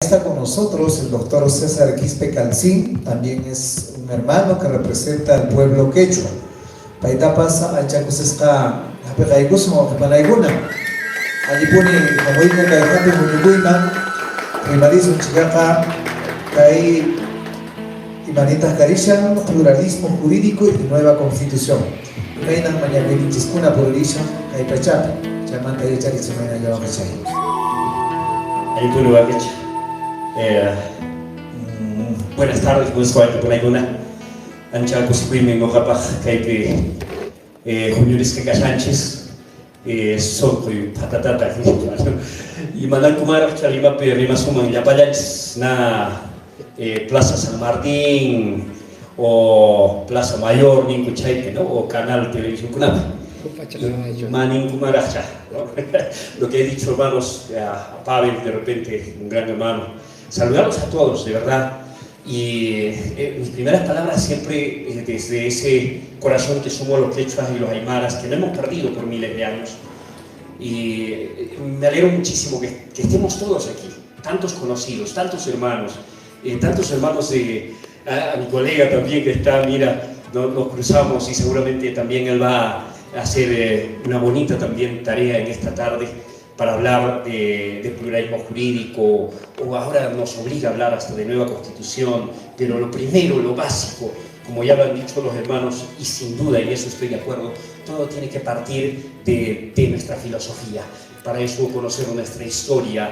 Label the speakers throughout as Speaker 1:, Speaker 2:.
Speaker 1: Está con nosotros el doctor César Quispe Calcín, también es un hermano que representa al pueblo quechua. Paita pasa al chacosesca apegaigoso malaiguna. Allí pone jamoico caijate muniguina, primarizo chicaca, caí imanitas carishan, pluralismo jurídico y nueva constitución. Reina mañana chiskuna pluralismo, caipachapi, chamanta y charizumena yawachay.
Speaker 2: Ahí tú lo vas a echar. Buenas tardes, buenas tardes, por alguna ancha cosipime mojapaj caipe Julioris que Sánchez soco y patatata y mandan kumar chalima pe rima suman ya palas na Plaza San Martín o Plaza Mayor ni kuchaipe no o canal televisión kunap manin kumaracha lo que he dicho, hermanos, a Pavel, de repente un gran hermano. Saludarlos a todos, de verdad, y mis primeras palabras siempre desde ese corazón que somos los quechuas y los aymaras, que no hemos perdido por miles de años, y me alegro muchísimo que estemos todos aquí, tantos conocidos, tantos hermanos de a mi colega también que está, mira, nos cruzamos y seguramente también él va a hacer una bonita también tarea en esta tarde, para hablar de pluralismo jurídico, o ahora nos obliga a hablar hasta de nueva constitución, pero lo primero, lo básico, como ya lo han dicho los hermanos, y sin duda, en eso estoy de acuerdo, todo tiene que partir de nuestra filosofía. Para eso conocer nuestra historia,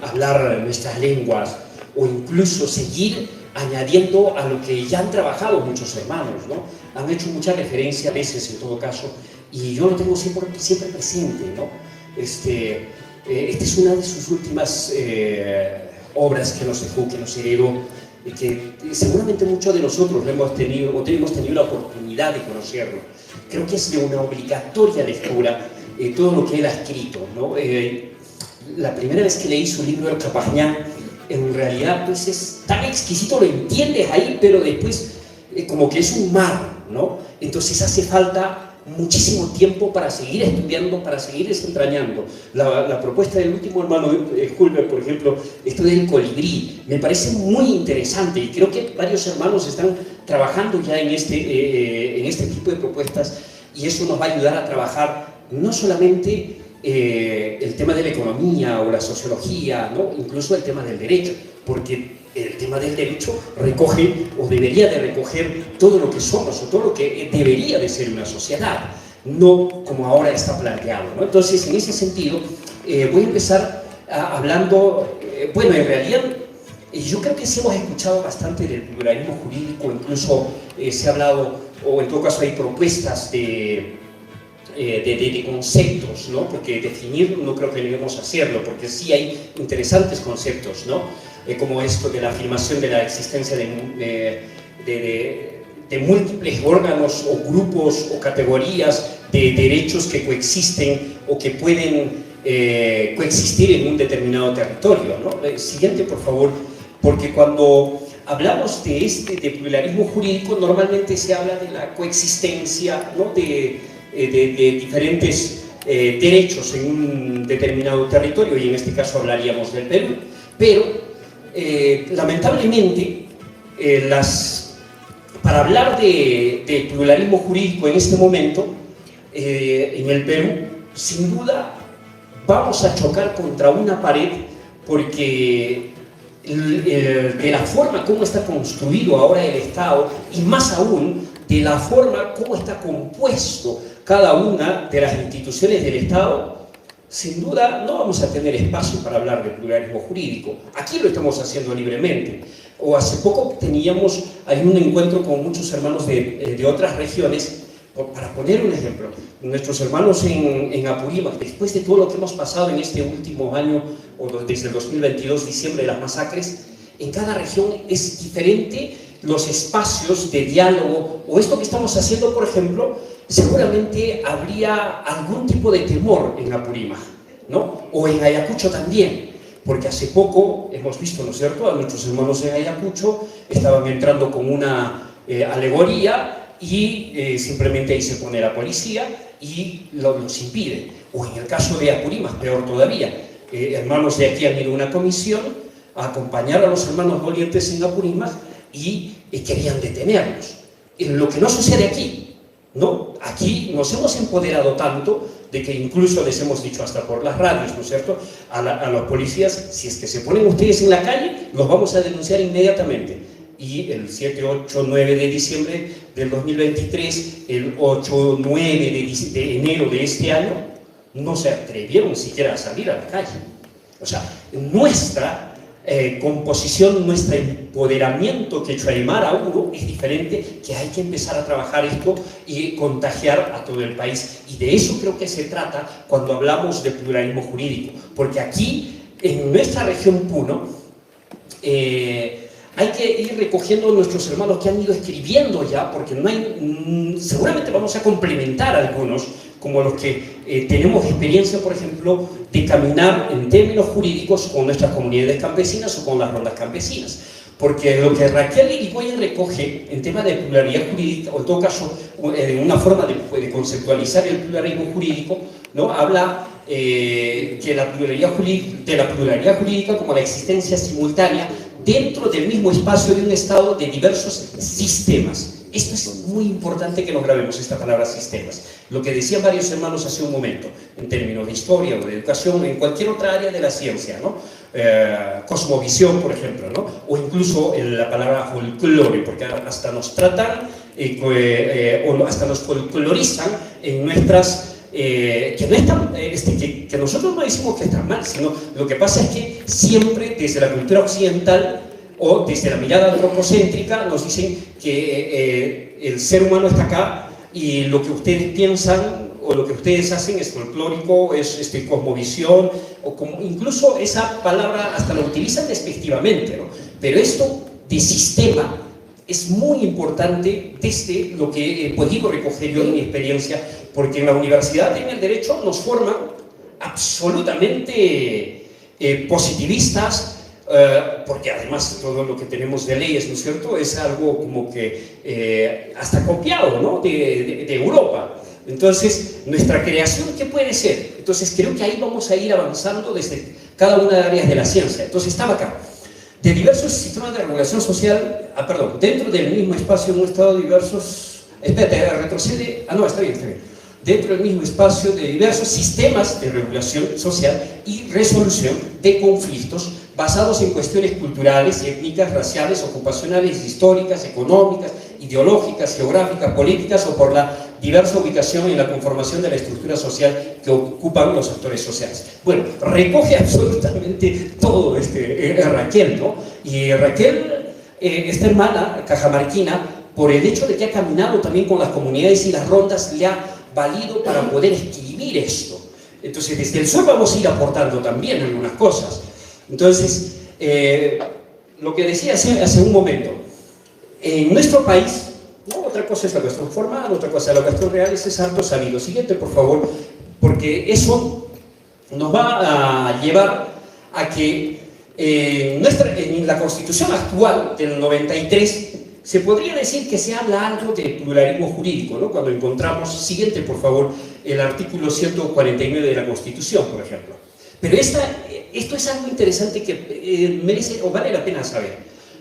Speaker 2: hablar nuestras lenguas, o incluso seguir añadiendo a lo que ya han trabajado muchos hermanos, ¿no? Han hecho mucha referencia a veces, en todo caso, y yo lo tengo siempre presente, ¿no? Esta es una de sus últimas obras que nos dejó, que nos heredó, y que seguramente muchos de nosotros lo hemos tenido la oportunidad de conocerlo. Creo que es de una obligatoria lectura todo lo que él ha escrito, ¿no? La primera vez que leí su libro El Capajñán, en realidad pues es tan exquisito, lo entiendes ahí, pero después como que es un mar, ¿no? Entonces hace falta muchísimo tiempo para seguir estudiando, para seguir desentrañando. La propuesta del último hermano Hulber, por ejemplo, esto del colibrí, me parece muy interesante y creo que varios hermanos están trabajando ya en este tipo de propuestas, y eso nos va a ayudar a trabajar no solamente el tema de la economía o la sociología, ¿no? Incluso el tema del derecho, porque el tema del derecho recoge, o debería de recoger, todo lo que somos, o todo lo que debería de ser una sociedad, no como ahora está planteado, ¿no? Entonces, en ese sentido, voy a empezar hablando, bueno, en realidad, yo creo que sí hemos escuchado bastante del pluralismo jurídico, incluso se ha hablado, o en todo caso hay propuestas de conceptos, ¿no? Porque definir no creo que debemos hacerlo, porque sí hay interesantes conceptos, ¿no? Como esto de la afirmación de la existencia de múltiples órganos o grupos o categorías de derechos que coexisten o que pueden coexistir en un determinado territorio, ¿no? Siguiente, por favor, porque cuando hablamos de pluralismo jurídico, normalmente se habla de la coexistencia, ¿no? de diferentes derechos en un determinado territorio, y en este caso hablaríamos del Perú, pero lamentablemente para hablar de pluralismo jurídico en este momento en el Perú, sin duda vamos a chocar contra una pared, porque de la forma como está construido ahora el Estado, y más aún de la forma como está compuesto cada una de las instituciones del Estado, sin duda no vamos a tener espacio para hablar de pluralismo jurídico. Aquí lo estamos haciendo libremente. O hace poco teníamos ahí un encuentro con muchos hermanos de otras regiones, para poner un ejemplo, nuestros hermanos en Apurímac, después de todo lo que hemos pasado en este último año, o desde el 2022, diciembre, de las masacres, en cada región es diferente los espacios de diálogo, o esto que estamos haciendo, por ejemplo, seguramente habría algún tipo de temor en Apurímac, ¿no? O en Ayacucho también, porque hace poco hemos visto, ¿no es cierto?, a nuestros hermanos en Ayacucho estaban entrando con una alegoría y simplemente ahí se pone la policía y los impide. O en el caso de Apurímac, peor todavía, hermanos de aquí han ido a una comisión a acompañar a los hermanos dolientes en Apurímac y querían detenerlos. Lo que no sucede aquí, ¿no? Aquí nos hemos empoderado tanto de que incluso les hemos dicho hasta por las radios, ¿no es cierto?, a los policías, si es que se ponen ustedes en la calle, los vamos a denunciar inmediatamente. Y el 7, 8, 9 de diciembre del 2023, el 8, 9 de enero de este año, no se atrevieron siquiera a salir a la calle. O sea, nuestra composición, nuestro empoderamiento quechua aymara auro es diferente, que hay que empezar a trabajar esto y contagiar a todo el país. Y de eso creo que se trata cuando hablamos de pluralismo jurídico, porque aquí, en nuestra región Puno, hay que ir recogiendo a nuestros hermanos que han ido escribiendo ya, porque no hay, seguramente vamos a complementar algunos, como los que tenemos experiencia, por ejemplo, de caminar en términos jurídicos con nuestras comunidades campesinas o con las rondas campesinas. Porque lo que Raquel Irigoyen recoge en tema de pluralidad jurídica, o en todo caso, una forma de conceptualizar el pluralismo jurídico, ¿no? Habla que la pluralidad jurídica como la existencia simultánea dentro del mismo espacio de un Estado de diversos sistemas. Esto es muy importante que nos grabemos, esta palabra sistemas. Lo que decían varios hermanos hace un momento, en términos de historia o de educación, en cualquier otra área de la ciencia, ¿no? Cosmovisión, por ejemplo, ¿no? O incluso la palabra folclore, porque hasta nos tratan o hasta nos folclorizan en nuestras... que no están, que nosotros no decimos que están mal, sino lo que pasa es que siempre desde la cultura occidental o desde la mirada antropocéntrica nos dicen que el ser humano está acá y lo que ustedes piensan o lo que ustedes hacen es folclórico, es cosmovisión, o como, incluso esa palabra hasta la utilizan despectivamente, ¿no? Pero esto de sistema es muy importante desde lo que he podido recoger yo en mi experiencia, porque en la universidad, en el derecho, nos forman absolutamente positivistas, porque además todo lo que tenemos de leyes, ¿no es cierto?, es algo como que hasta copiado, ¿no?, de Europa. Entonces, nuestra creación, ¿qué puede ser? Entonces, creo que ahí vamos a ir avanzando desde cada una de las áreas de la ciencia. Entonces, estaba acá. De diversos sistemas de regulación social, dentro del mismo espacio, en un estado de diversos... Espérate, retrocede... no, está bien. Dentro del mismo espacio de diversos sistemas de regulación social y resolución de conflictos basados en cuestiones culturales, étnicas, raciales, ocupacionales, históricas, económicas, ideológicas, geográficas, políticas o por la diversa ubicación en la conformación de la estructura social que ocupan los actores sociales. Bueno, recoge absolutamente todo Raquel, ¿no? Y Raquel, esta hermana cajamarquina, por el hecho de que ha caminado también con las comunidades y las rondas, le ha valido para poder escribir esto. Entonces, desde el sur vamos a ir aportando también algunas cosas. Entonces, lo que decía hace un momento, en nuestro país, ¿no? Otra cosa es la cuestión formal, otra cosa es la cuestión real, ese es harto sabido. Siguiente, por favor, porque eso nos va a llevar a que en la Constitución actual del 93 se podría decir que se habla algo de pluralismo jurídico, ¿no? Cuando encontramos, siguiente, por favor, el artículo 149 de la Constitución, por ejemplo. Pero esto es algo interesante que merece o vale la pena saber.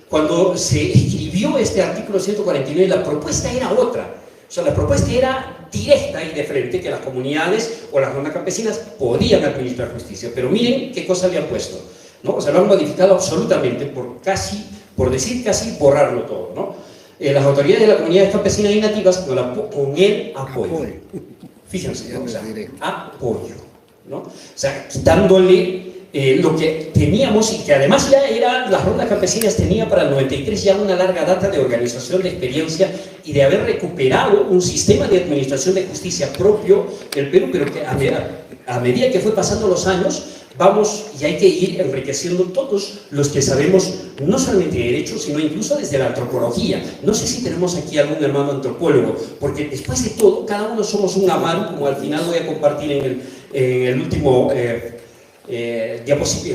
Speaker 2: Cuando se escribió este artículo 149, la propuesta era otra. O sea, la propuesta era directa y de frente, que las comunidades o las rondas campesinas podían administrar justicia. Pero miren qué cosa le han puesto, ¿no? O sea, lo han modificado absolutamente por decir casi, borrarlo todo, ¿no? Las autoridades de la comunidad campesina y nativas con el apoyo. Fíjense, ¿no? O sea, apoyo, ¿no? O sea, quitándole lo que teníamos y que además ya era, las rondas campesinas tenía para el 93 ya una larga data de organización, de experiencia y de haber recuperado un sistema de administración de justicia propio del Perú, pero que a medida que fue pasando los años, vamos y hay que ir enriqueciendo todos los que sabemos, no solamente de derecho, sino incluso desde la antropología. No sé si tenemos aquí algún hermano antropólogo, porque después de todo, cada uno somos un amar, como al final voy a compartir en el último... en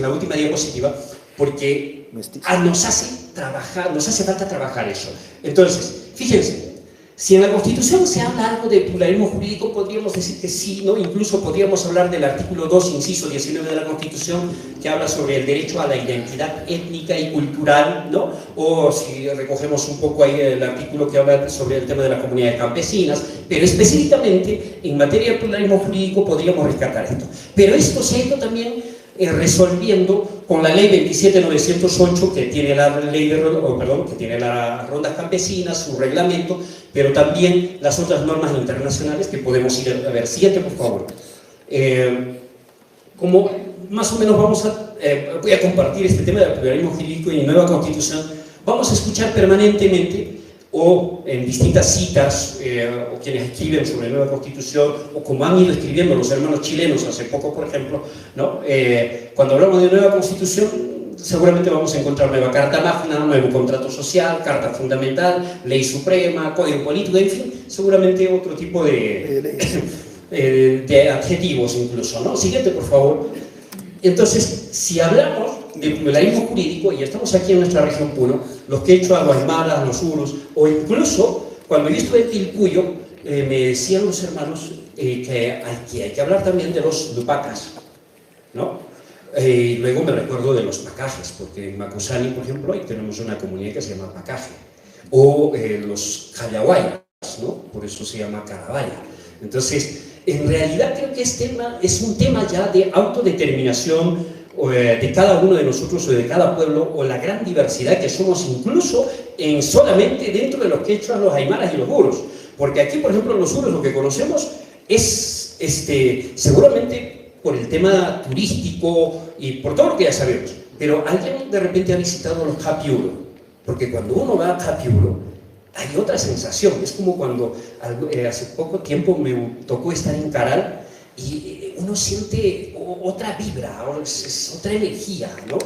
Speaker 2: la última diapositiva, porque nos hace falta trabajar eso. Entonces, fíjense, Si en la Constitución se habla algo de pluralismo jurídico, podríamos decir que sí, ¿no? Incluso podríamos hablar del artículo 2, inciso 19 de la Constitución, que habla sobre el derecho a la identidad étnica y cultural, ¿no? O si recogemos un poco ahí el artículo que habla sobre el tema de las comunidades campesinas, pero específicamente en materia de pluralismo jurídico podríamos rescatar esto. Pero esto se ha ido también resolviendo con la ley 27908 que tiene la ley de que tiene las rondas campesinas, su reglamento, pero también las otras normas internacionales que podemos ir a ver. Siguiente, por favor. Como más o menos voy a compartir este tema del pluralismo jurídico y nueva constitución, vamos a escuchar permanentemente o en distintas citas, o quienes escriben sobre nueva constitución, o como han ido escribiendo los hermanos chilenos hace poco, por ejemplo, ¿no? Cuando hablamos de nueva constitución, seguramente vamos a encontrar nueva carta magna, nuevo contrato social, carta fundamental, ley suprema, código político, en fin, seguramente otro tipo de adjetivos incluso, ¿no? Siguiente, por favor. Entonces, si hablamos de pluralismo jurídico, y estamos aquí en nuestra región Puno, los quechuas, los aymaras, los urus, o incluso, cuando he visto el Tilcuyo, me decían los hermanos que hay que hablar también de los lupacas, ¿no? Luego me recuerdo de los pacajes, porque en Macusani, por ejemplo, ahí tenemos una comunidad que se llama pacaje, o los callahuayas, ¿no? Por eso se llama carabaya. Entonces, en realidad creo que este tema es un tema ya de autodeterminación de cada uno de nosotros o de cada pueblo, o la gran diversidad que somos incluso solamente dentro de los quechuas, los aymaras y los urus. Porque aquí, por ejemplo, los urus lo que conocemos es seguramente por el tema turístico y por todo lo que ya sabemos. Pero alguien de repente ha visitado los Hapiuro, porque cuando uno va a Hapiuro hay otra sensación. Es como cuando hace poco tiempo me tocó estar en Caral y uno siente otra vibra, es otra energía, ¿no?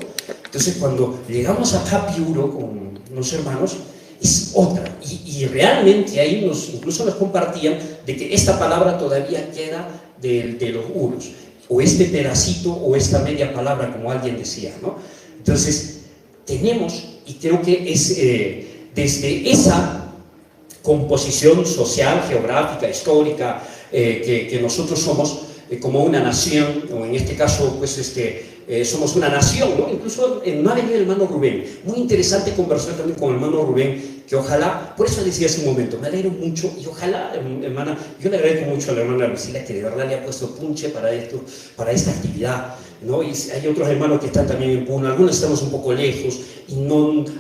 Speaker 2: Entonces cuando llegamos a Hapiuro con unos hermanos, es otra, y realmente ahí incluso nos compartían de que esta palabra todavía queda de los urus, o este pedacito o esta media palabra, como alguien decía, ¿no? Entonces tenemos, y creo que es desde esa composición social, geográfica, histórica, que nosotros somos como una nación, o en este caso, pues somos una nación, ¿no? Incluso no ha venido el hermano Rubén. Muy interesante conversar también con el hermano Rubén, que ojalá, por eso decía hace un momento, me alegro mucho, y ojalá, hermana, yo le agradezco mucho a la hermana Lucila, que de verdad le ha puesto punche para esta actividad, ¿no? Y hay otros hermanos que están también en Puno, algunos estamos un poco lejos, y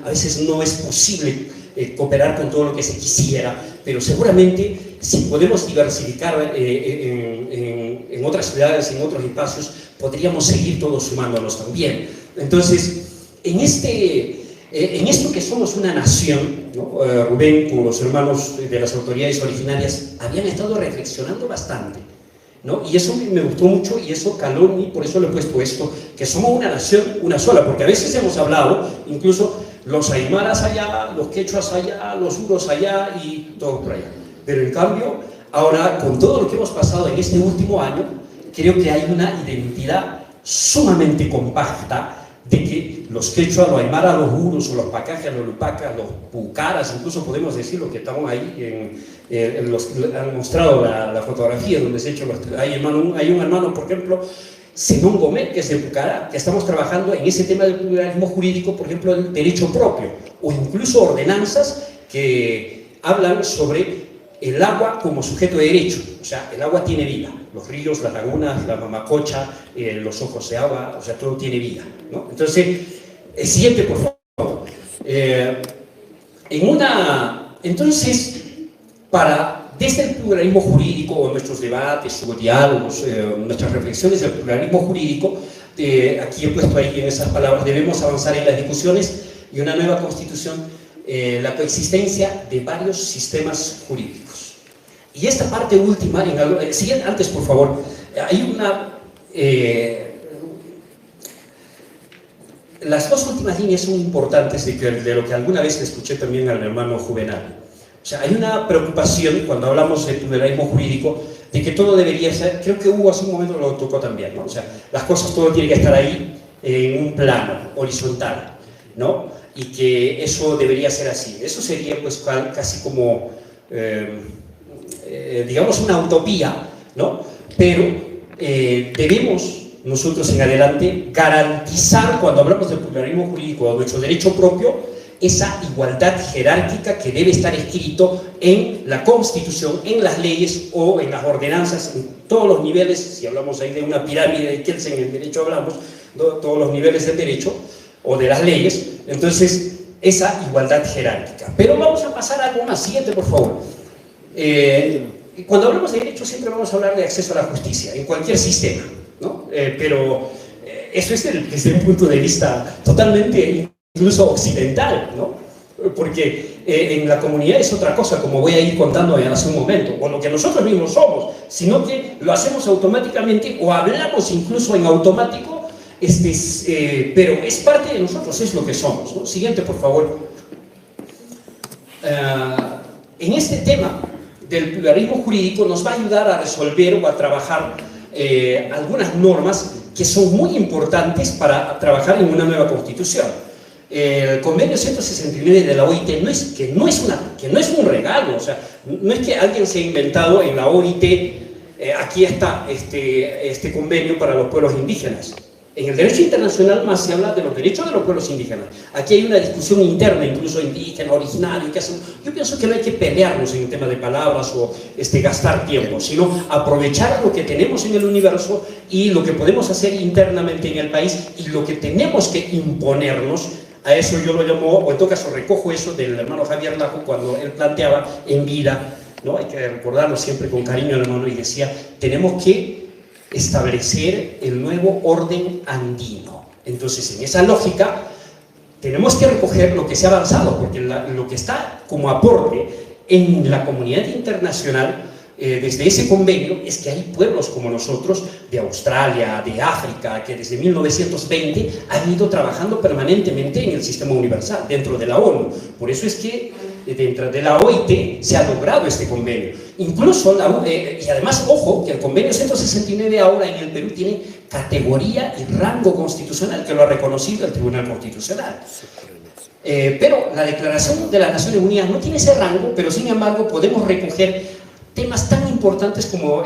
Speaker 2: a veces no es posible cooperar con todo lo que se quisiera, pero seguramente si podemos diversificar en otras ciudades, en otros espacios, podríamos seguir todos sumándonos también. Entonces, en esto que somos una nación, ¿no? Rubén, con los hermanos de las autoridades originarias, habían estado reflexionando bastante, ¿no? Y eso me gustó mucho, y eso caló, y por eso le he puesto esto, que somos una nación, una sola, porque a veces hemos hablado, incluso los aymaras allá, los quechuas allá, los urus allá y todo por allá. Pero en cambio, ahora con todo lo que hemos pasado en este último año, creo que hay una identidad sumamente compacta de que los quechuas, los aymaras, los urus, o los pacajes, los lupacas, los pucaras, incluso podemos decir los que estamos ahí, han mostrado la fotografía donde se ha hecho, hay un hermano, por ejemplo, Simón Gómez, que es de Pucará, que estamos trabajando en ese tema del pluralismo jurídico, por ejemplo, el derecho propio, o incluso ordenanzas que hablan sobre el agua como sujeto de derecho. O sea, el agua tiene vida, los ríos, las lagunas, la mamacocha, los ojos de agua, o sea, todo tiene vida, ¿no? Entonces, el siguiente, por favor. Entonces, desde el pluralismo jurídico, o nuestros debates, o diálogos, nuestras reflexiones del pluralismo jurídico, aquí he puesto ahí en esas palabras, debemos avanzar en las discusiones y una nueva constitución, la coexistencia de varios sistemas jurídicos. Y esta parte última, antes por favor, hay las dos últimas líneas son importantes de lo que alguna vez escuché también al hermano Juvenal. O sea, hay una preocupación cuando hablamos de pluralismo jurídico de que todo debería ser, creo que Hugo hace un momento lo tocó también, ¿no? O sea, las cosas, todo tiene que estar ahí en un plano horizontal, ¿no? Y que eso debería ser así. Eso sería pues casi como digamos, una utopía, ¿no? Pero debemos nosotros en adelante garantizar, cuando hablamos del pluralismo jurídico, de nuestro derecho propio, esa igualdad jerárquica que debe estar escrito en la Constitución, en las leyes o en las ordenanzas, en todos los niveles. Si hablamos ahí de una pirámide de Kelsen, en el derecho hablamos, todos los niveles del derecho o de las leyes. Entonces, esa igualdad jerárquica. Pero vamos a pasar a algo más. Siguiente, por favor. Cuando hablamos de derecho siempre vamos a hablar de acceso a la justicia, en cualquier sistema, ¿no? Pero eso es desde un punto de vista totalmente incluso occidental, ¿no? Porque en la comunidad es otra cosa, como voy a ir contando hace un momento, o lo que nosotros mismos somos, sino que lo hacemos automáticamente o hablamos incluso en automático, pero es parte de nosotros, es lo que somos, ¿no? Siguiente, por favor. En este tema del pluralismo jurídico nos va a ayudar a resolver o a trabajar algunas normas que son muy importantes para trabajar en una nueva constitución. El convenio 169 de la OIT no es un regalo, o sea, no es que alguien se ha inventado en la OIT, aquí está este convenio para los pueblos indígenas. En el derecho internacional más se habla de los derechos de los pueblos indígenas. Aquí hay una discusión interna, incluso indígena, originario, que hacen. Yo pienso que no hay que pelearnos en el tema de palabras o gastar tiempo, sino aprovechar lo que tenemos en el universo y lo que podemos hacer internamente en el país y lo que tenemos que imponernos. A eso yo lo llamo, o en todo caso recojo eso del hermano Javier Lajo cuando él planteaba en vida, ¿no? Hay que recordarlo siempre con cariño, hermano, y decía, tenemos que establecer el nuevo orden andino. Entonces, en esa lógica, tenemos que recoger lo que se ha avanzado, porque lo que está como aporte en la comunidad internacional, desde ese convenio, es que hay pueblos como nosotros, de Australia, de África, que desde 1920 han ido trabajando permanentemente en el sistema universal, dentro de la ONU. Por eso es que dentro de la OIT se ha logrado este convenio. Incluso, y además, ojo, que el convenio 169 ahora en el Perú tiene categoría y rango constitucional, que lo ha reconocido el Tribunal Constitucional. Pero la Declaración de las Naciones Unidas no tiene ese rango, pero sin embargo podemos recoger temas tan importantes como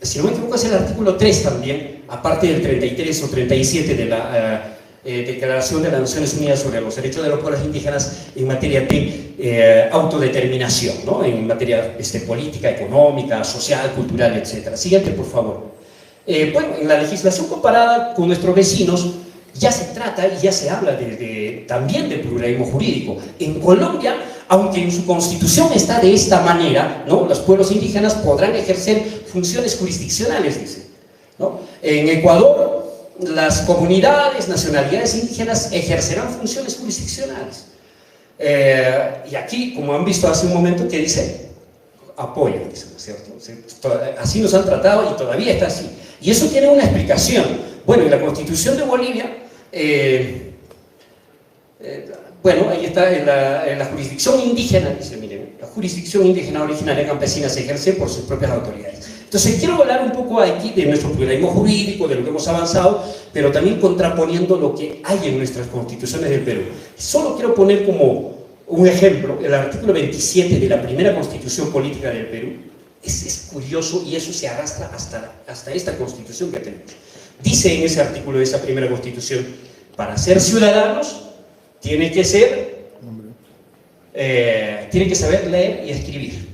Speaker 2: si no me equivoco es el artículo 3 también, aparte del 33 o 37 de la Declaración de las Naciones Unidas sobre los derechos de los pueblos indígenas en materia de autodeterminación, ¿no? En materia política, económica, social, cultural, etc. Siguiente, por favor. Bueno, en la legislación comparada con nuestros vecinos ya se trata y ya se habla también de pluralismo jurídico. En Colombia, aunque en su constitución está de esta manera, ¿no? Los pueblos indígenas podrán ejercer funciones jurisdiccionales, dice, ¿no? En Ecuador, las comunidades, nacionalidades indígenas ejercerán funciones jurisdiccionales. Y aquí, como han visto hace un momento, que dice, apoyan, ¿no es cierto? Así nos han tratado y todavía está así. Y eso tiene una explicación. Bueno, en la Constitución de Bolivia, bueno, ahí está, en la jurisdicción indígena, dice, miren, la jurisdicción indígena originaria campesina se ejerce por sus propias autoridades. Entonces, quiero hablar un poco aquí de nuestro pluralismo jurídico, de lo que hemos avanzado, pero también contraponiendo lo que hay en nuestras constituciones del Perú. Solo quiero poner como un ejemplo, el artículo 27 de la primera Constitución Política del Perú. Es curioso y eso se arrastra hasta esta Constitución que tenemos. Dice en ese artículo de esa primera Constitución, para ser ciudadanos, tiene que saber leer y escribir.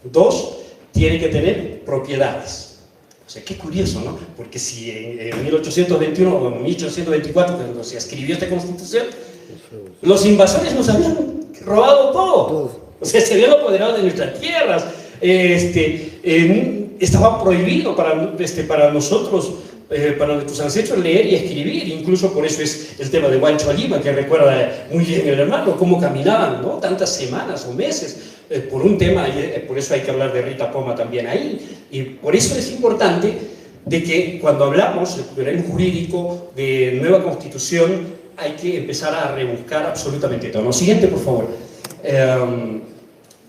Speaker 2: 2, tiene que tener propiedades. O sea, qué curioso, ¿no? Porque si en 1821 o en 1824, cuando se escribió esta Constitución, los invasores nos habían robado todo. O sea, se habían apoderado de nuestras tierras. Estaba prohibido para nosotros, para nuestros ancestros, leer y escribir. Incluso por eso es el tema de Huancho Lima, que recuerda muy bien el hermano, cómo caminaban, ¿no? Tantas semanas o meses por un tema. Por eso hay que hablar de Rita Poma también ahí. Y por eso es importante de que cuando hablamos de pluralismo jurídico, de nueva constitución, hay que empezar a rebuscar absolutamente todo. Lo siguiente, por favor.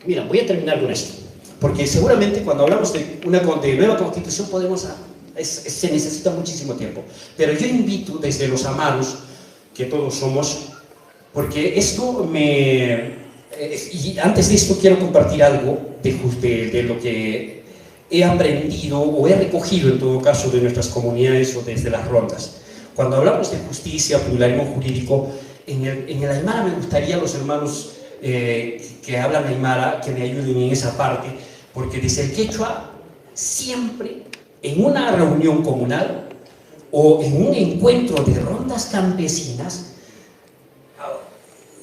Speaker 2: Mira, voy a terminar con esto, porque seguramente cuando hablamos de nueva constitución se necesita muchísimo tiempo. Pero yo invito desde los amaros, que todos somos, porque esto Y antes de esto quiero compartir algo de lo que he aprendido o he recogido en todo caso de nuestras comunidades o desde las rondas. Cuando hablamos de justicia, pluralismo jurídico, en el Aymara me gustaría a los hermanos que hablan Aymara que me ayuden en esa parte, porque desde el quechua siempre en una reunión comunal o en un encuentro de rondas campesinas,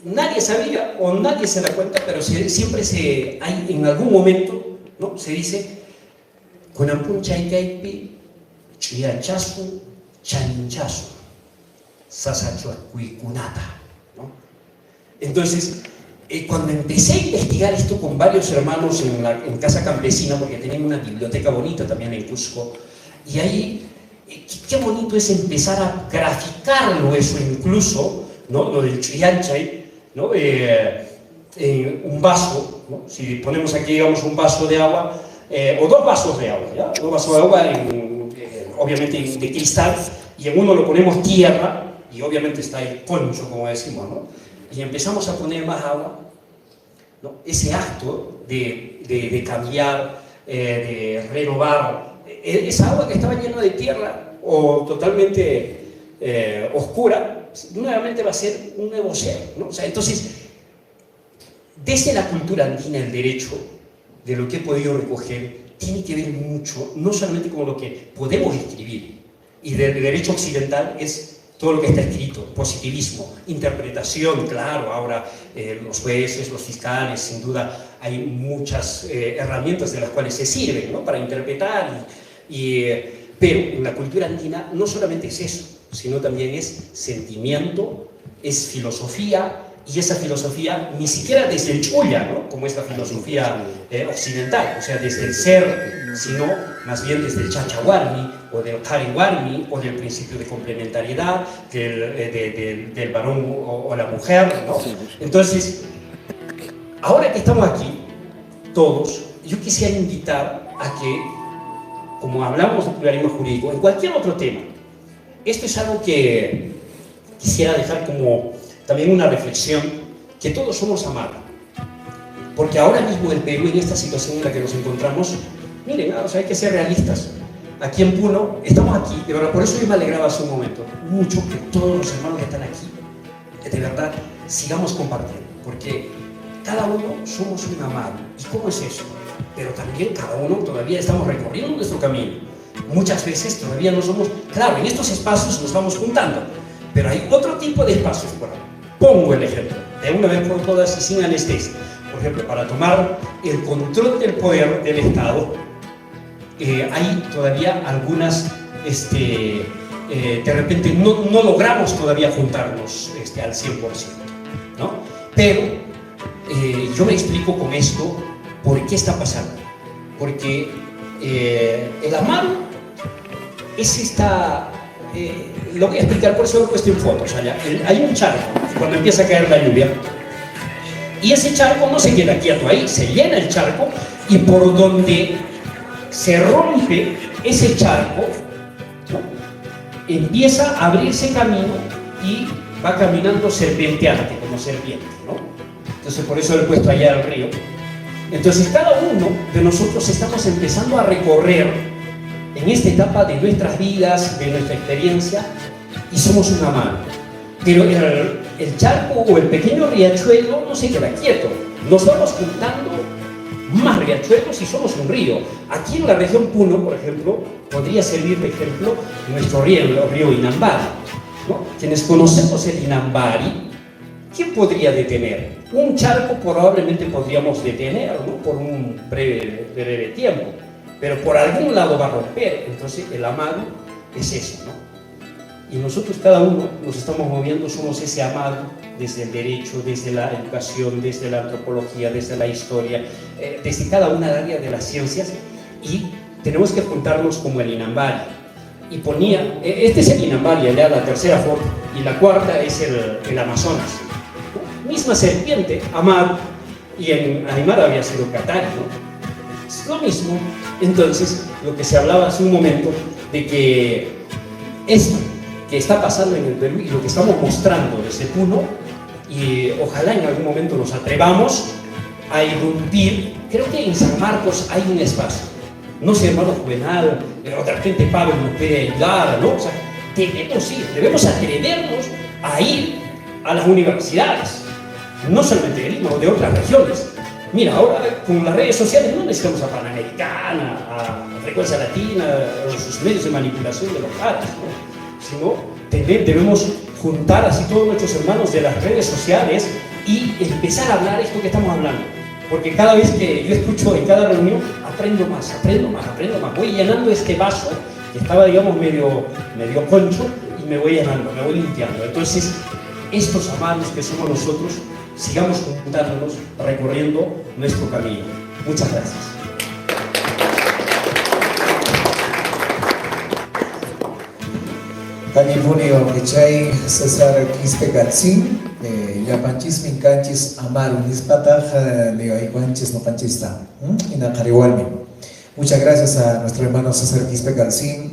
Speaker 2: nadie sabía o nadie se da cuenta, pero siempre hay en algún momento, ¿no? Se dice Kunampun chaykaypi chuyanchasu chaninchasu sasachuacuicunata, ¿no? Entonces, cuando empecé a investigar esto con varios hermanos en Casa Campesina, porque tenían una biblioteca bonita también en Cusco, y ahí, qué bonito es empezar a graficarlo eso incluso, ¿no? Lo del chuyanchay, ¿no? Un vaso, ¿no? Si ponemos aquí, digamos, un vaso de agua, o dos vasos de agua, ¿ya? Dos vasos de agua, obviamente de cristal, y en uno lo ponemos tierra, y obviamente está el concho, como decimos, ¿no? Y empezamos a poner más agua, ¿no? Ese acto de cambiar, de renovar, esa agua que estaba llena de tierra o totalmente oscura, nuevamente va a ser un nuevo ser, ¿no? O sea, entonces, desde la cultura andina, el derecho, de lo que he podido recoger, tiene que ver mucho, no solamente con lo que podemos escribir, y del derecho occidental es todo lo que está escrito, positivismo, interpretación, claro, ahora los jueces, los fiscales, sin duda hay muchas herramientas de las cuales se sirven, ¿no? Para interpretar, pero en la cultura andina no solamente es eso, sino también es sentimiento, es filosofía, y esa filosofía ni siquiera desde el chulla, ¿no? Como esta filosofía occidental, o sea, desde el ser, sino más bien desde el chachawarmi, o del kariwarmi, o del principio de complementariedad, del varón o la mujer, ¿no? Entonces, ahora que estamos aquí, todos, yo quisiera invitar a que, como hablamos de pluralismo jurídico, en cualquier otro tema, esto es algo que quisiera dejar como también una reflexión, que todos somos amados, porque ahora mismo el Perú, en esta situación en la que nos encontramos, miren, o sea, hay que ser realistas. Aquí en Puno, estamos aquí, pero por eso yo me alegraba hace un momento mucho que todos los hermanos que están aquí, de verdad, sigamos compartiendo, porque cada uno somos un amado. ¿Y cómo es eso? Pero también cada uno todavía estamos recorriendo nuestro camino. Muchas veces todavía no somos, claro, en estos espacios nos vamos juntando, pero hay otro tipo de espacios por ahí. Pongo el ejemplo, de una vez por todas y sin anestesia. Por ejemplo, para tomar el control del poder del Estado, hay todavía algunas, de repente no logramos todavía juntarnos al 100%, ¿no? Pero yo me explico con esto por qué está pasando. Porque el amado es esta... lo voy a explicar, por eso lo he puesto en fotos allá. Hay un charco cuando empieza a caer la lluvia, y ese charco no se queda quieto ahí, se llena el charco, y por donde se rompe ese charco, ¿no? Empieza a abrirse camino y va caminando serpenteante, como serpiente, ¿no? Entonces por eso lo he puesto allá al río. Entonces cada uno de nosotros estamos empezando a recorrer en esta etapa de nuestras vidas, de nuestra experiencia, y somos una mano. Pero el charco o el pequeño riachuelo no se queda quieto. Nos vamos juntando más riachuelos y somos un río. Aquí en la región Puno, por ejemplo, podría servir de ejemplo nuestro río, el río Inambari, ¿no? Quienes conocemos el Inambari, ¿quién podría detener? Un charco probablemente podríamos detener, ¿no? Por un breve tiempo, pero por algún lado va a romper. Entonces el amado es eso, ¿no? Y nosotros cada uno nos estamos moviendo, somos ese amado desde el derecho, desde la educación, desde la antropología, desde la historia, desde cada una área de las ciencias, y tenemos que juntarnos como el Inambari. Y ponía, este es el Inambari, allá la tercera foto, y la cuarta es el Amazonas, ¿no? Misma serpiente, amado, y en Aymara había sido Catari, ¿no? Es lo mismo. Entonces, lo que se hablaba hace un momento, de que esto que está pasando en el Perú y lo que estamos mostrando desde Puno, y ojalá en algún momento nos atrevamos a irrumpir. Creo que en San Marcos hay un espacio. No sé, hermano Juvenal, de repente Pablo nos puede ayudar, ¿no? O sea, debemos atrevernos a ir a las universidades, no solamente de Lima, o de otras regiones. Mira, ahora con las redes sociales no necesitamos a Panamericana, a Frecuencia Latina, a sus medios de manipulación de los padres, ¿no? Sino debemos juntar así todos nuestros hermanos de las redes sociales y empezar a hablar esto que estamos hablando. Porque cada vez que yo escucho en cada reunión, aprendo más. Voy llenando este vaso que estaba, digamos, medio concho, y me voy llenando, me voy limpiando. Entonces, estos amados que somos nosotros, sigamos juntándonos, recorriendo nuestro camino. Muchas gracias.
Speaker 1: Califunio Michay César Quispe Gatsin, Yapanchis Mincanchis Amaru Nispata, Leo Iguanchis no Panchista, Inacarihualmi. Muchas gracias a nuestro hermano César Quispe Gatsin.